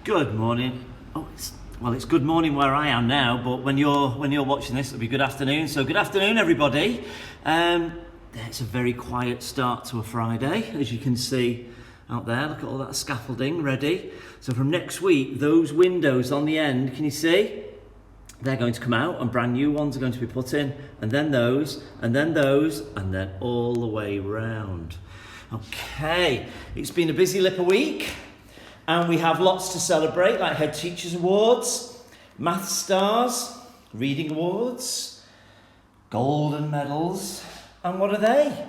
Good morning. It's good morning where I am now, but when you're watching this, it'll be good afternoon. So good afternoon, everybody. It's a very quiet start to a Friday, as you can see out there. Look at all that scaffolding ready. So from next week, those windows on the end, can you see? They're going to come out, and brand new ones are going to be put in, and then those, and then those, and then all the way round. Okay, it's been a busy LIPA week. And we have lots to celebrate, like Head Teachers Awards, Math Stars, Reading Awards, Golden Medals. And what are they?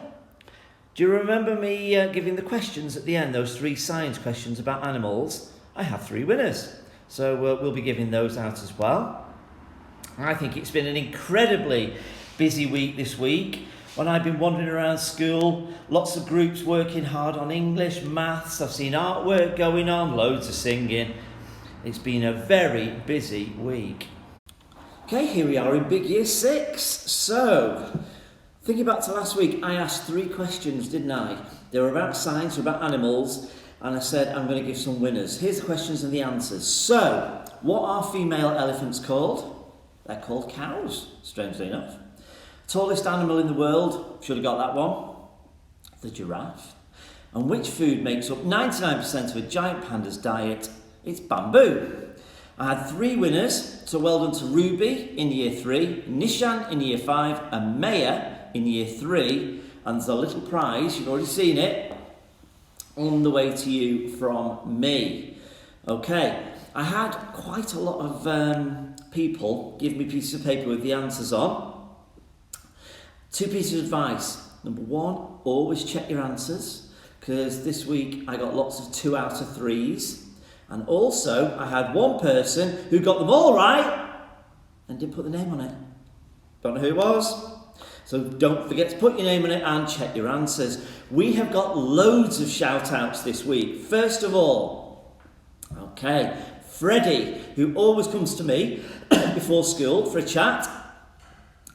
Do you remember me giving the questions at the end, those 3 science questions about animals? I have 3 winners. So we'll be giving those out as well. I think it's been an incredibly busy week this week. When I've been wandering around school, lots of groups working hard on English, maths, I've seen artwork going on, loads of singing. It's been a very busy week. Okay, here we are in Big Year 6. So, thinking back to last week, I asked 3 questions, didn't I? They were about science, about animals, and I said I'm going to give some winners. Here's the questions and the answers. So, what are female elephants called? They're called cows, strangely enough. Tallest animal in the world, should have got that one, the giraffe. And which food makes up 99% of a giant panda's diet? It's bamboo. I had 3 winners, so well done to Ruby in year 3, Nishan in year 5, and Maya in year 3. And there's a little prize, you've already seen it, on the way to you from me. Okay, I had quite a lot of people give me pieces of paper with the answers on. 2 pieces of advice. Number 1, always check your answers, because this week I got lots of 2 out of 3s. And also, I had one person who got them all right and didn't put the name on it. Don't know who it was. So don't forget to put your name on it and check your answers. We have got loads of shout outs this week. First of all, okay, Freddie, who always comes to me before school for a chat.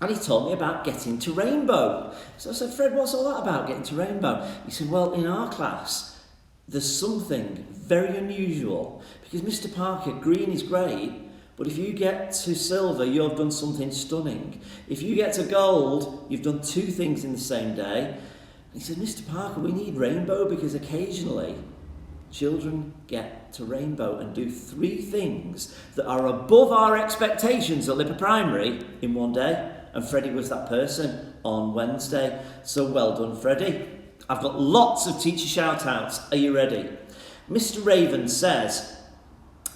And he told me about getting to Rainbow. So I said, Fred, what's all that about, getting to Rainbow? He said, well, in our class, there's something very unusual. Because Mr. Parker, green is great, but if you get to silver, you've done something stunning. If you get to gold, you've done 2 things in the same day. He said, Mr. Parker, we need Rainbow because occasionally children get to Rainbow and do 3 things that are above our expectations at LIPA Primary in one day. And Freddie was that person on Wednesday. So well done, Freddie. I've got lots of teacher shout-outs. Are you ready? Mr. Raven says,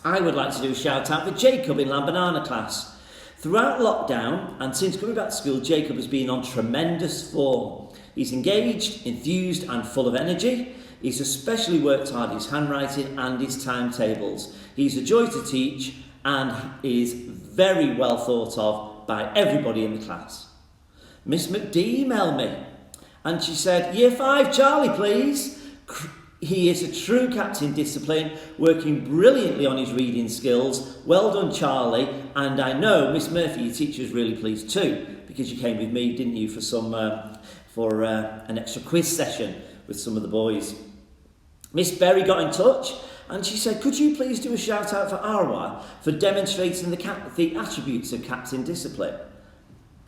I would like to do a shout-out for Jacob in Lambanana class. Throughout lockdown and since coming back to school, Jacob has been on tremendous form. He's engaged, enthused and full of energy. He's especially worked hard his handwriting and his timetables. He's a joy to teach and is very well thought of by everybody in the class. Miss McD emailed me and she said, Year 5, Charlie, please. He is a true captain discipline, working brilliantly on his reading skills. Well done, Charlie. And I know Miss Murphy, your teacher, is really pleased too, because you came with me, didn't you, for an extra quiz session with some of the boys. Miss Berry got in touch and she said, could you please do a shout out for Arwa for demonstrating the attributes of captain discipline?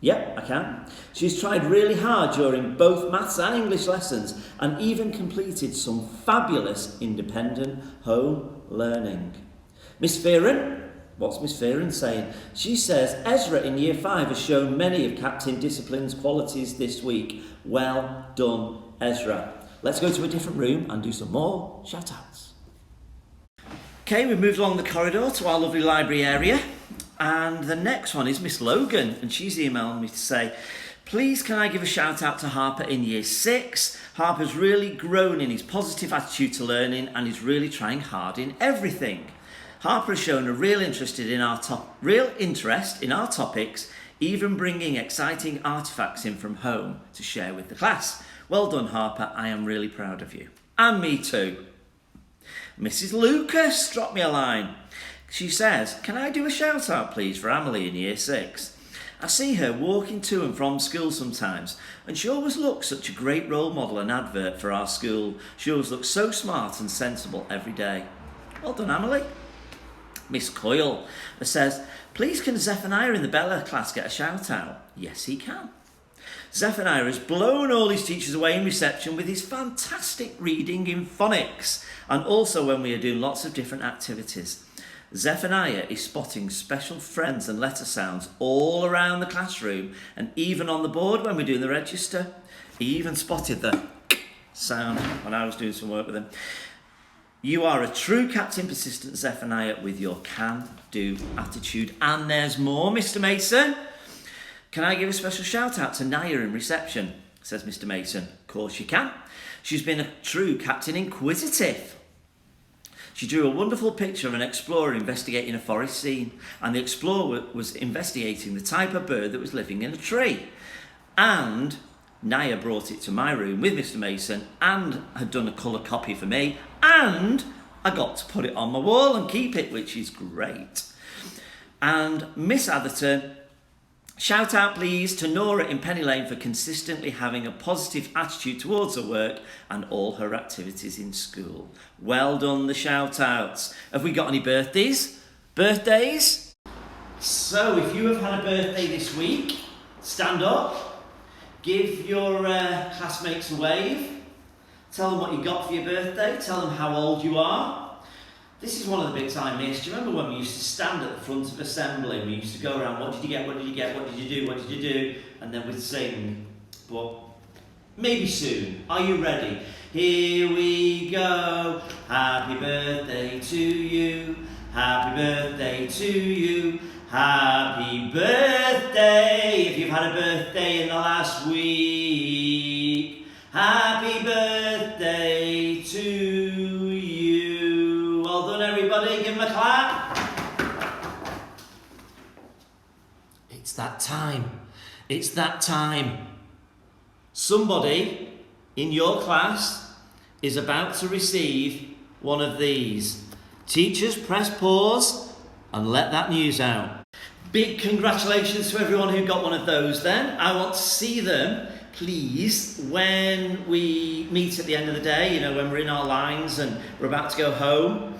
Yep, I can. She's tried really hard during both maths and English lessons and even completed some fabulous independent home learning. Miss Fearon, what's Miss Fearon saying? She says, Ezra in year 5 has shown many of Captain Discipline's qualities this week. Well done, Ezra. Let's go to a different room and do some more shout-outs. Okay, we've moved along the corridor to our lovely library area. And the next one is Miss Logan. And she's emailed me to say, please can I give a shout-out to Harper in year 6? Harper's really grown in his positive attitude to learning and is really trying hard in everything. Harper has shown a real interest in our topics, even bringing exciting artefacts in from home to share with the class. Well done, Harper. I am really proud of you. And me too. Mrs. Lucas dropped me a line. She says, can I do a shout out please for Emily in year 6? I see her walking to and from school sometimes, and she always looks such a great role model and advert for our school. She always looks so smart and sensible every day. Well done, Emily. Miss Coyle says, please can Zephaniah in the Bella class get a shout out? Yes, he can. Zephaniah has blown all his teachers away in reception with his fantastic reading in phonics, and also when we are doing lots of different activities. Zephaniah is spotting special friends and letter sounds all around the classroom and even on the board when we're doing the register. He even spotted the sound when I was doing some work with him. You are a true Captain Persistent, Zephaniah, with your can-do attitude. And there's more, Mr. Mason. Can I give a special shout out to Naya in reception? Says Mr. Mason. Of course you can. She's been a true Captain Inquisitive. She drew a wonderful picture of an explorer investigating a forest scene, and the explorer was investigating the type of bird that was living in a tree. And Naya brought it to my room with Mr. Mason and had done a colour copy for me, and I got to put it on my wall and keep it, which is great. And Miss Atherton, shout out please to Nora in Penny Lane for consistently having a positive attitude towards her work and all her activities in school. Well done, the shout outs. Have we got any birthdays? Birthdays? So if you have had a birthday this week, stand up, give your classmates a wave, tell them what you got for your birthday, tell them how old you are. This is one of the bits I missed. Do you remember when we used to stand at the front of assembly and we used to go around, what did you get, what did you get, what did you do, what did you do? And then we'd sing, but maybe soon. Are you ready? Here we go. Happy birthday to you. Happy birthday to you. Happy birthday if you've had a birthday in the last week. Happy birthday to you. Well done, everybody. Give them a clap. It's that time. It's that time. Somebody in your class is about to receive one of these. Teachers, press pause and let that news out. Big congratulations to everyone who got one of those then. I want to see them, please, when we meet at the end of the day, when we're in our lines and we're about to go home.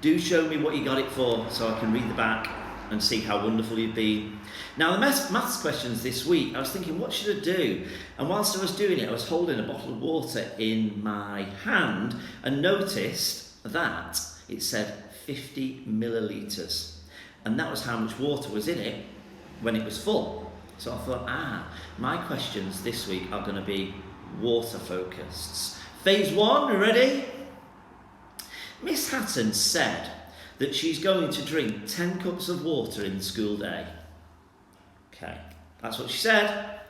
Do show me what you got it for so I can read the back and see how wonderful you've been. Now, the maths questions this week, I was thinking, what should I do? And whilst I was doing it, I was holding a bottle of water in my hand and noticed that it said 50 millilitres. And that was how much water was in it when it was full. So I thought, my questions this week are going to be water focused. Phase 1, you ready? Miss Hatton said that she's going to drink 10 cups of water in the school day. Okay, that's what she said.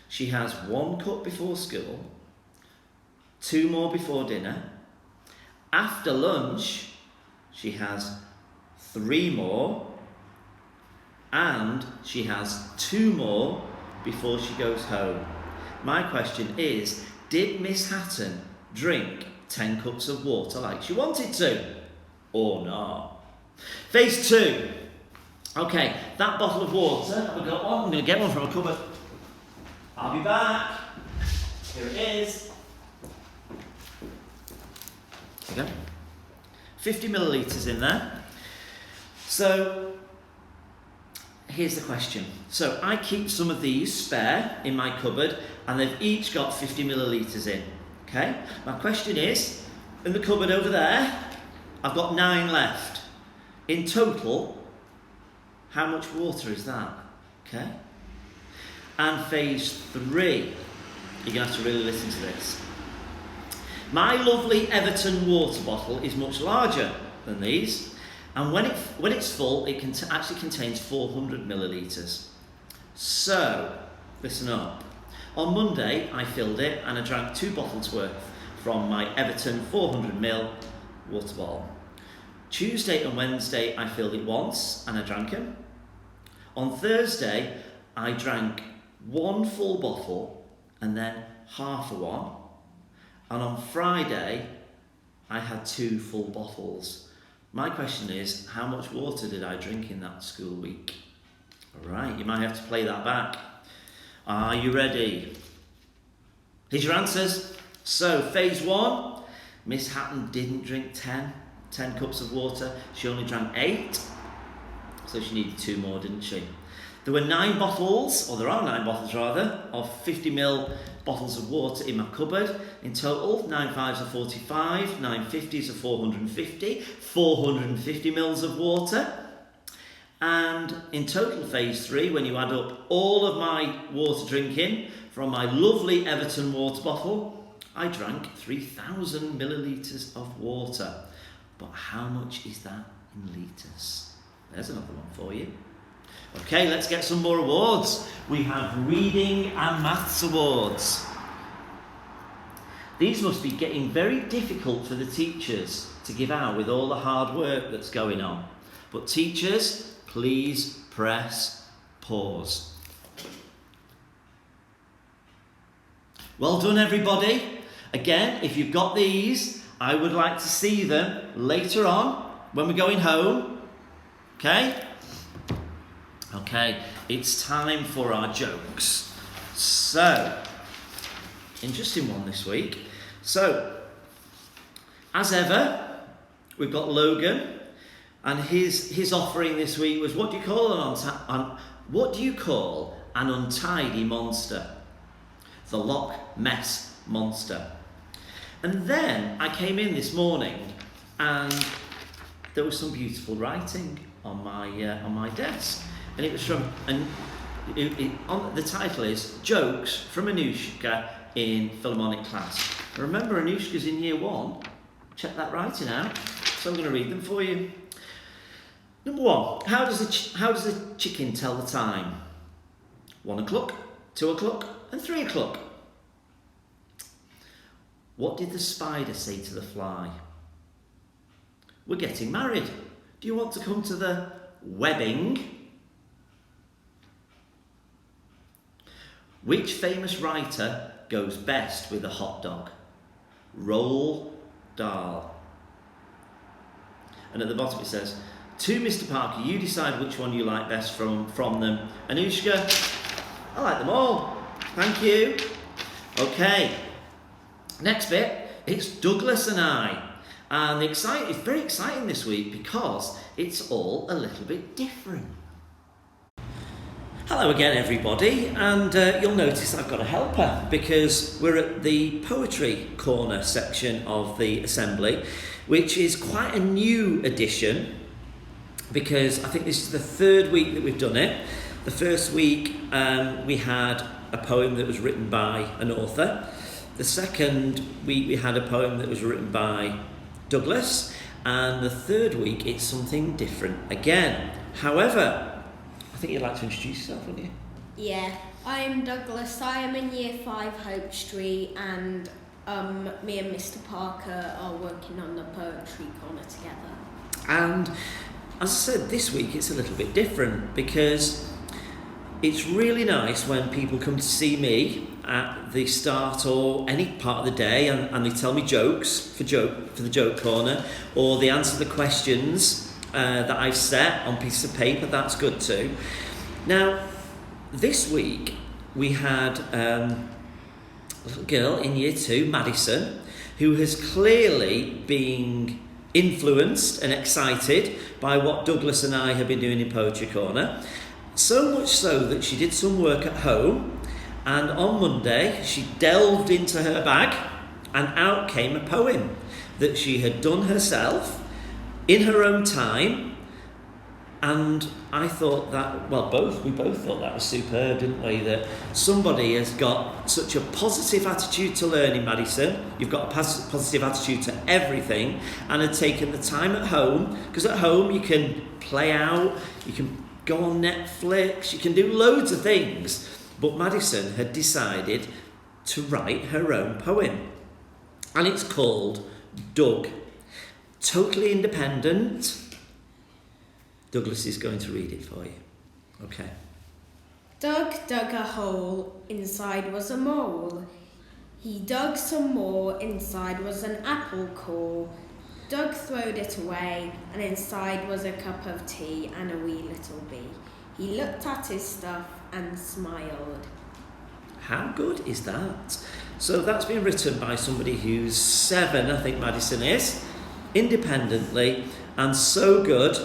She has 1 cup before school, 2 more before dinner. After lunch, she has 3 more, and she has 2 more before she goes home. My question is, did Miss Hatton drink 10 cups of water like she wanted to, or not? Phase 2. Okay, that bottle of water, have we got one? I'm going to get one from a cupboard. I'll be back. Here it is. There you go. 50 millilitres in there. So, here's the question. So, I keep some of these spare in my cupboard, and they've each got 50 millilitres in. Okay? My question is, in the cupboard over there, I've got 9 left. In total, how much water is that? Okay? And phase 3, you're going to have to really listen to this. My lovely Everton water bottle is much larger than these, and when it's full, it actually contains 400 millilitres. So, listen up. On Monday, I filled it and I drank 2 bottles worth from my Everton 400ml water bottle. Tuesday and Wednesday, I filled it once and I drank them. On Thursday, I drank 1 full bottle and then half a one. And on Friday, I had 2 full bottles. My question is, how much water did I drink in that school week? All right, you might have to play that back. Are you ready? Here's your answers. So, phase 1, Miss Hatton didn't drink 10 10 cups of water. She only drank 8, so she needed 2 more, didn't she? There were 9 bottles, or there are 9 bottles rather, of 50ml bottles of water in my cupboard. In total, 9 5s are 45, 9 50s are 450, 450 mils of water. And in total phase 3, when you add up all of my water drinking from my lovely Everton water bottle, I drank 3,000 millilitres of water. But how much is that in litres? There's another one for you. Okay, let's get some more awards. We have reading and maths awards. These must be getting very difficult for the teachers to give out with all the hard work that's going on. But teachers, please press pause. Well done, everybody. Again, if you've got these, I would like to see them later on when we're going home. Okay? Okay, it's time for our jokes. So, interesting one this week. So, as ever, we've got Logan, and his offering this week was, what do you call an untidy monster? The Loch Mess Monster. And then I came in this morning, and there was some beautiful writing on my desk. And it was from, the title is Jokes from Anushka in Philharmonic Class. I remember Anushka's in year 1. Check that writing out. So I'm going to read them for you. Number 1. How does a chicken tell the time? 1 o'clock, 2 o'clock, and 3 o'clock. What did the spider say to the fly? We're getting married. Do you want to come to the wedding? Which famous writer goes best with a hot dog? Roald Dahl. And at the bottom it says, to Mr. Parker, you decide which one you like best from them. Anushka, I like them all. Thank you. Okay. Next bit, it's Douglas and I. And it's very exciting this week because it's all a little bit different. Hello again, everybody, and you'll notice I've got a helper because we're at the poetry corner section of the assembly, which is quite a new addition because I think this is the 3rd week that we've done it. The first week we had a poem that was written by an author. The second week we had a poem that was written by Douglas, and the 3rd week it's something different again. However, I think you'd like to introduce yourself, wouldn't you? Yeah, I'm Douglas. I am in Year 5 Hope Street, and me and Mr. Parker are working on the poetry corner together. And as I said, this week it's a little bit different because it's really nice when people come to see me at the start or any part of the day and they tell me jokes for the joke corner, or they answer the questions that I've set on pieces of paper. That's good too. Now, this week we had a little girl in year 2, Madison, who has clearly been influenced and excited by what Douglas and I have been doing in Poetry Corner. So much so that she did some work at home, and on Monday she delved into her bag and out came a poem that she had done herself in her own time. And I thought that, we both thought that was superb, didn't we? That somebody has got such a positive attitude to learning, Madison. You've got a positive attitude to everything, and had taken the time at home, because at home you can play out, you can go on Netflix, you can do loads of things. But Madison had decided to write her own poem, and it's called Doug. Totally independent. Douglas is going to read it for you. Okay. Doug dug a hole, inside was a mole. He dug some more, inside was an apple core. Doug throwed it away, and inside was a cup of tea and a wee little bee. He looked at his stuff and smiled. How good is that? So that's been written by somebody who's 7, I think Madison is. independently, and so good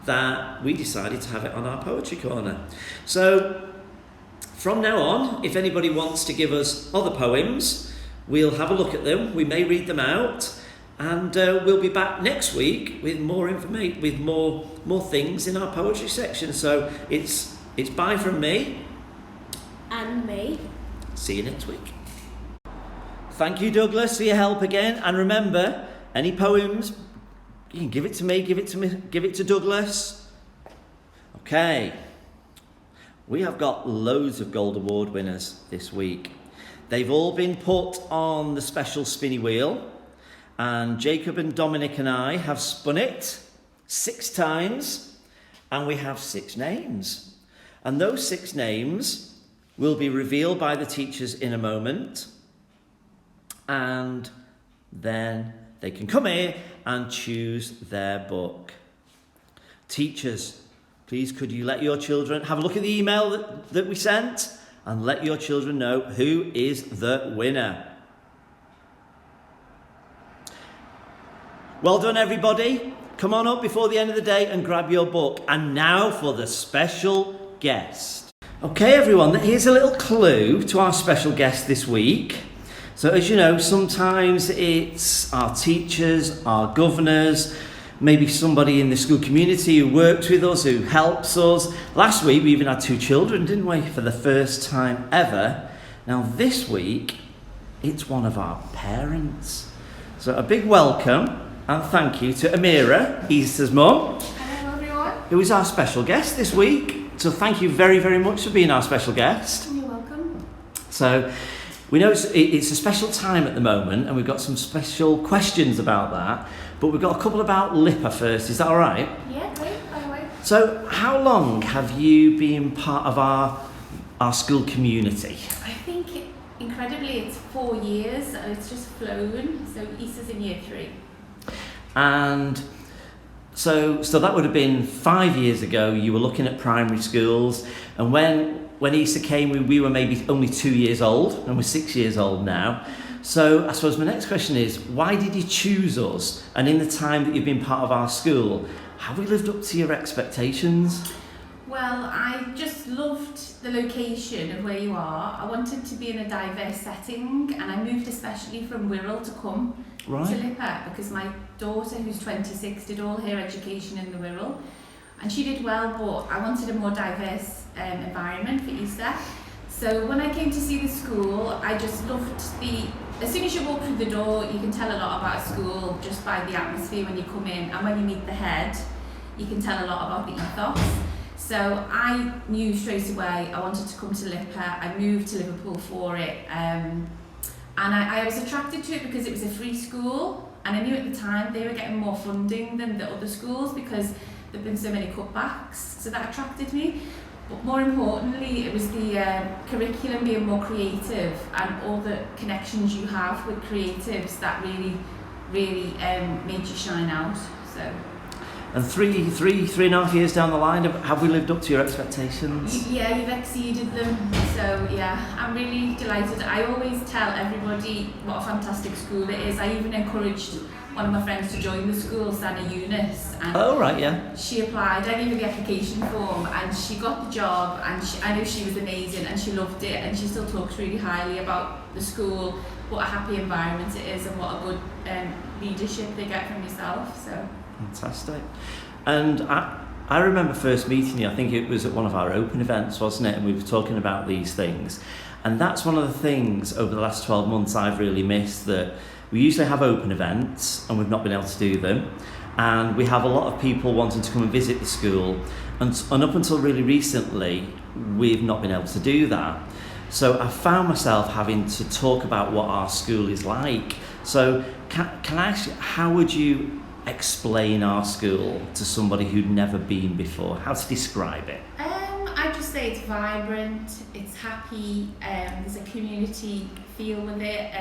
that we decided to have it on our Poetry Corner. So from now on, if anybody wants to give us other poems, we'll have a look at them, we may read them out, and we'll be back next week with more information, with more things in our poetry section. So it's bye from me. And me. See you next week. Thank you, Douglas, for your help again. And remember, any poems, you can give it to me, give it to Douglas. Okay. We have got loads of Gold Award winners this week. They've all been put on the special spinny wheel, and Jacob and Dominic and I have spun it 6 times, and we have 6 names. And those 6 names will be revealed by the teachers in a moment, and then they can come here and choose their book. Teachers, please could you let your children have a look at the email that we sent and let your children know who is the winner. Well done, everybody. Come on up before the end of the day and grab your book. And now for the special guest. Okay, everyone, here's a little clue to our special guest this week. So as you know, sometimes it's our teachers, our governors, maybe somebody in the school community who works with us, who helps us. Last week we even had 2 children, didn't we, for the first time ever. Now this week, it's one of our parents. So a big welcome and thank you to Amira, Easter's mum. Hello everyone. Who is our special guest this week. So thank you very, very much for being our special guest. You're welcome. So we know it's a special time at the moment, and we've got some special questions about that, but we've got a couple about LIPA first. Is that all right? Yeah, great, by the way. So how long have you been part of our school community? I think incredibly it's 4 years. It's just flown. So Easter's in year 3. And so that would have been 5 years ago. You were looking at primary schools, and when Easter came, we were maybe only 2 years old, and we're 6 years old now. So I suppose my next question is, why did you choose us? And in the time that you've been part of our school, have we lived up to your expectations? Well, I just loved the location of where you are. I wanted to be in a diverse setting, and I moved especially from Wirral to come to LIPA because my daughter, who's 26, did all her education in the Wirral, and she did well, but I wanted a more diverse environment for Easter. So when I came to see the school, I just loved as soon as you walk through the door, you can tell a lot about school just by the atmosphere when you come in, and when you meet the head, you can tell a lot about the ethos. So I knew straight away I wanted to come to LIPA. I moved to Liverpool for it, and I was attracted to it because it was a free school, and I knew at the time they were getting more funding than the other schools because there've been so many cutbacks, so that attracted me. But more importantly, it was the curriculum being more creative and all the connections you have with creatives that really made you shine out. So. And three and a half years down the line, have we lived up to your expectations? Yeah, you've exceeded them. So yeah, I'm really delighted. I always tell everybody what a fantastic school it is. I even encouraged one of my friends to join the school, Sana Eunice. And oh, right, yeah. She applied. I gave her the application form, and she got the job. And I knew she was amazing, and she loved it. And she still talks really highly about the school, what a happy environment it is, and what a good leadership they get from yourself. So. Fantastic. And I remember first meeting you, I think it was at one of our open events, wasn't it? And we were talking about these things. And that's one of the things over the last 12 months I've really missed, that we usually have open events and we've not been able to do them. And we have a lot of people wanting to come and visit the school. And up until really recently, we've not been able to do that. So I found myself having to talk about what our school is like. So can I ask you, how would you explain our school to somebody who'd never been before? How to describe it? I'd just say it's vibrant, it's happy, there's a community feel with it.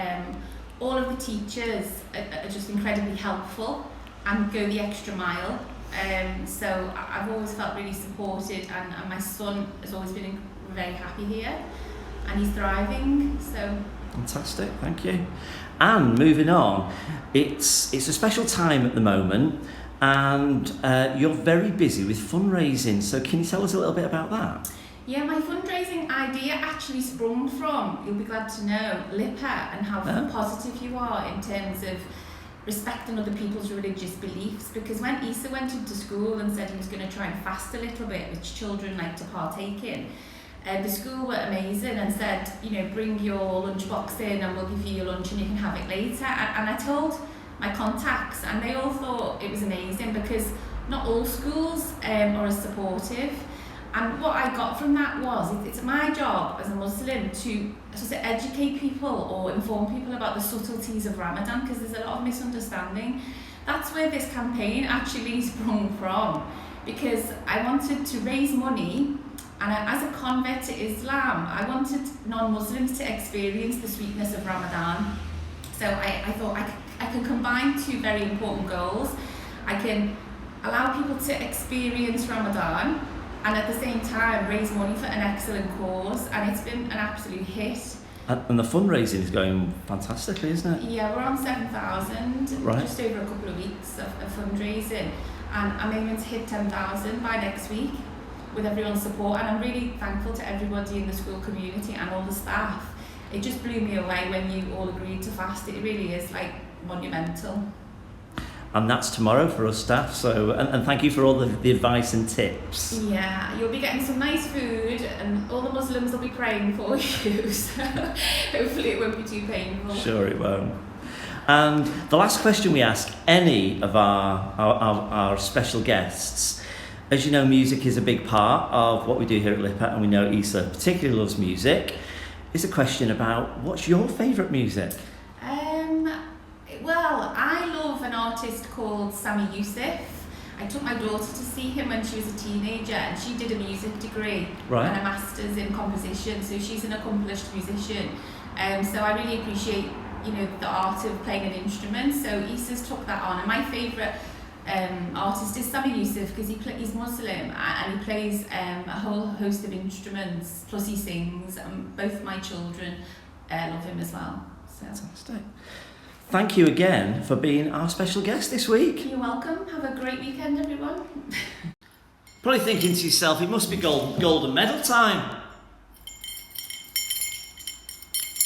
All of the teachers are just incredibly helpful and go the extra mile. So I've always felt really supported, and my son has always been very happy here, and he's thriving. So fantastic, thank you. And moving on, it's a special time at the moment, and you're very busy with fundraising. So can you tell us a little bit about that? Yeah, my fundraising idea actually sprung from, you'll be glad to know, LIPA, and how positive you are in terms of respecting other people's religious beliefs. Because when Issa went into school and said he was going to try and fast a little bit, which children like to partake in, the school were amazing and said, bring your lunchbox in and we'll give you your lunch and you can have it later. And I told my contacts and they all thought it was amazing, because not all schools are as supportive. And what I got from that was, it's my job as a Muslim to educate people or inform people about the subtleties of Ramadan, because there's a lot of misunderstanding. That's where this campaign actually sprung from, because I wanted to raise money, and as a convert to Islam, I wanted non-Muslims to experience the sweetness of Ramadan. So I thought I can combine two very important goals. I can allow people to experience Ramadan, and at the same time raise money for an excellent cause, and it's been an absolute hit. And the fundraising is going fantastically, isn't it? Yeah, we're on 7,000, just over a couple of weeks of fundraising, and I'm aiming to hit 10,000 by next week with everyone's support, and I'm really thankful to everybody in the school community and all the staff. It just blew me away when you all agreed to fast. It really is monumental. And that's tomorrow for us staff, so and thank you for all the advice and tips. Yeah, you'll be getting some nice food and all the Muslims will be praying for you, so hopefully it won't be too painful. Sure it won't. And the last question we ask any of our special guests, as you know, music is a big part of what we do here at LIPA, and we know Issa particularly loves music. It's a question about, what's your favourite music? Well, I love an artist called Sami Yusuf. I took my daughter to see him when she was a teenager, and she did a music degree and a master's in composition, so she's an accomplished musician. So I really appreciate, the art of playing an instrument. So Issa's took that on, and my favourite artist is Sami Yusuf, because he's Muslim and he plays a whole host of instruments, plus he sings, and both my children love him as well. So. Fantastic. Thank you again for being our special guest this week. You're welcome. Have a great weekend, everyone. Probably thinking to yourself, it must be golden medal time.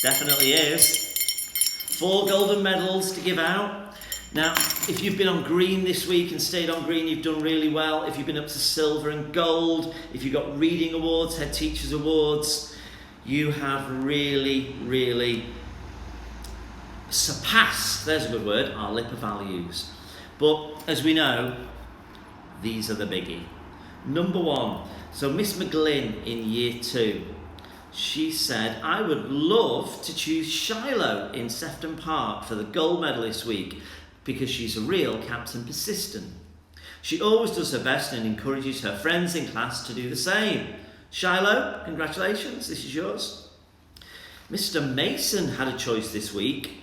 Definitely is. 4 golden medals to give out. Now, if you've been on green this week and stayed on green, you've done really well. If you've been up to silver and gold, if you've got reading awards, head teachers awards, you have really, really surpassed, there's a good word, our LIPA values. But as we know, these are the biggie. Number 1, so Miss McGlynn in year 2, she said, I would love to choose Shiloh in Sefton Park for the gold medal this week, because she's a real Captain Persistent. She always does her best and encourages her friends in class to do the same. Shiloh, congratulations, this is yours. Mr. Mason had a choice this week,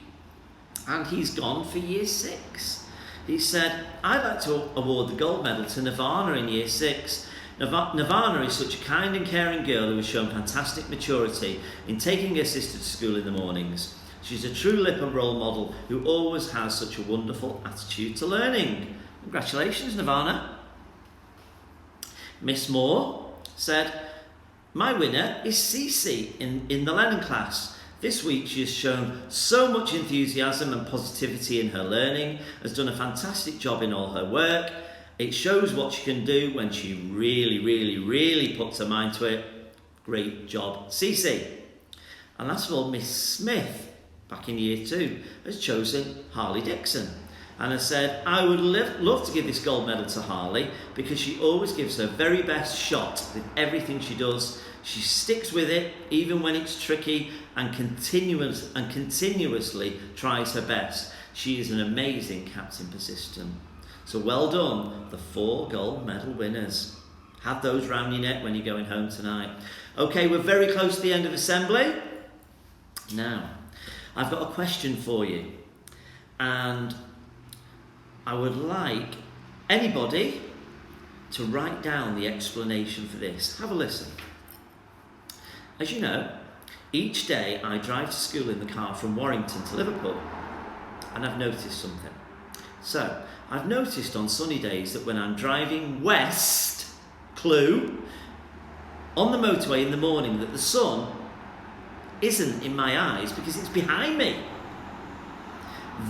and he's gone for year 6. He said, I'd like to award the gold medal to Nirvana in year 6. Nirvana is such a kind and caring girl who has shown fantastic maturity in taking her sister to school in the mornings. She's a true LIPA role model who always has such a wonderful attitude to learning. Congratulations, Nirvana. Miss Moore said, my winner is Cece in the Lennon class. This week she has shown so much enthusiasm and positivity in her learning, has done a fantastic job in all her work. It shows what she can do when she really, really, really puts her mind to it. Great job, Cece. And last of all, Miss Smith, back in year 2, has chosen Harley Dixon and has said, I would love to give this gold medal to Harley, because she always gives her very best shot with everything she does. She sticks with it even when it's tricky and continuously tries her best. She is an amazing Captain Persistent. So well done, the 4 gold medal winners. Have those round your neck when you're going home tonight. Okay, we're very close to the end of assembly. Now, I've got a question for you, and I would like anybody to write down the explanation for this. Have a listen. As you know, each day I drive to school in the car from Warrington to Liverpool. and I've noticed something. So, I've noticed on sunny days that when I'm driving west, clue, on the motorway in the morning, that the sun isn't in my eyes because it's behind me.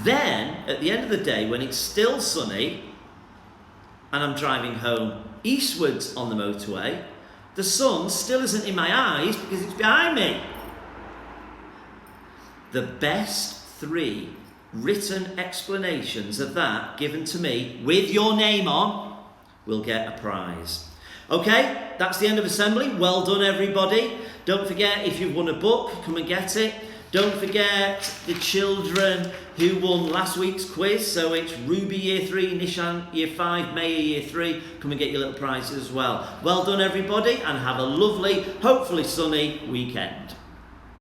Then, at the end of the day, when it's still sunny and I'm driving home eastwards on the motorway, the sun still isn't in my eyes because it's behind me. The best 3 written explanations of that given to me with your name on will get a prize. Okay, that's the end of assembly. Well done, everybody. Don't forget, if you've won a book, come and get it. Don't forget the children who won last week's quiz. So it's Ruby Year 3, Nishan Year 5, Maya Year 3. Come and get your little prizes as well. Well done, everybody, and have a lovely, hopefully sunny weekend.